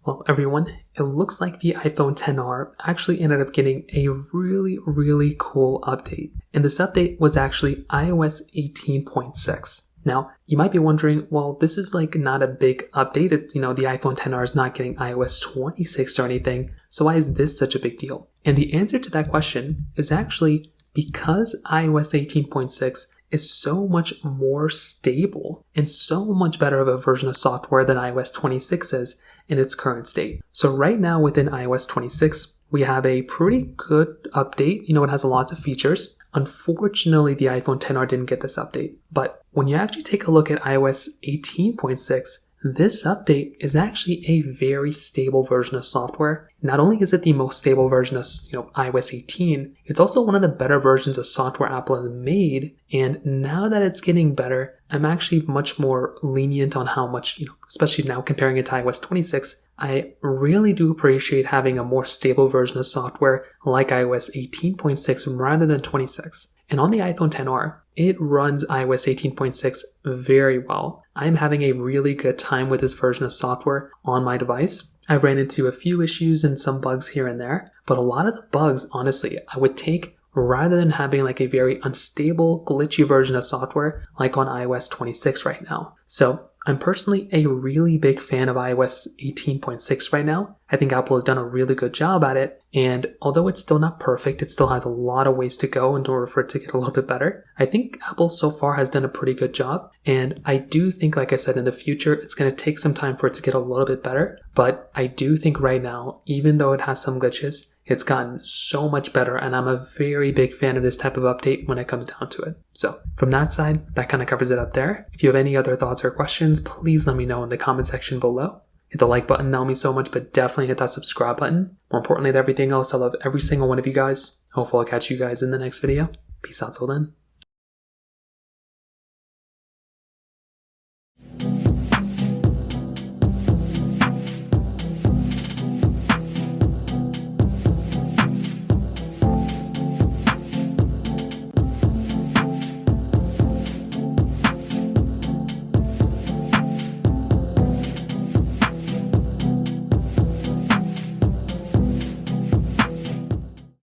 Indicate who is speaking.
Speaker 1: Well, everyone, it looks like the iPhone XR actually ended up getting a really cool update. And this update was actually iOS 18.6. Now, you might be wondering, well, this is like not a big update. The iPhone XR is not getting iOS 26 or anything. So why is this such a big deal? And the answer to that question is actually because iOS 18.6 is so much more stable and so much better of a version of software than iOS 26 is in its current state. So right now within iOS 26, we have a pretty good update. It has lots of features. Unfortunately, the iPhone XR didn't get this update. But when you actually take a look at iOS 18.6, this update is actually a very stable version of software. Not only is it the most stable version of iOS 18, it's also one of the better versions of software Apple has made. And now that it's getting better, I'm actually much more lenient on how much, especially now comparing it to iOS 26, I really do appreciate having a more stable version of software like iOS 18.6 rather than 26. And on the iPhone XR, it runs iOS 18.6 very well. I'm having a really good time with this version of software on my device. I ran into a few issues and some bugs here and there, but a lot of the bugs, honestly, I would take rather than having like a very unstable, glitchy version of software like on iOS 26 right now. So I'm personally a really big fan of iOS 18.6 right now. I think Apple has done a really good job at it. And although it's still not perfect, it still has a lot of ways to go in order for it to get a little bit better. I think Apple so far has done a pretty good job. And I do think, like I said, in the future, it's going to take some time for it to get a little bit better. But I do think right now, even though it has some glitches, it's gotten so much better. And I'm a very big fan of this type of update when it comes down to it. So from that side, that kind of covers it up there. If you have any other thoughts or questions, please let me know in the comment section below. Hit the like button, that will mean so much, but definitely hit that subscribe button. More importantly than everything else, I love every single one of you guys. Hopefully I'll catch you guys in the next video. Peace out till then.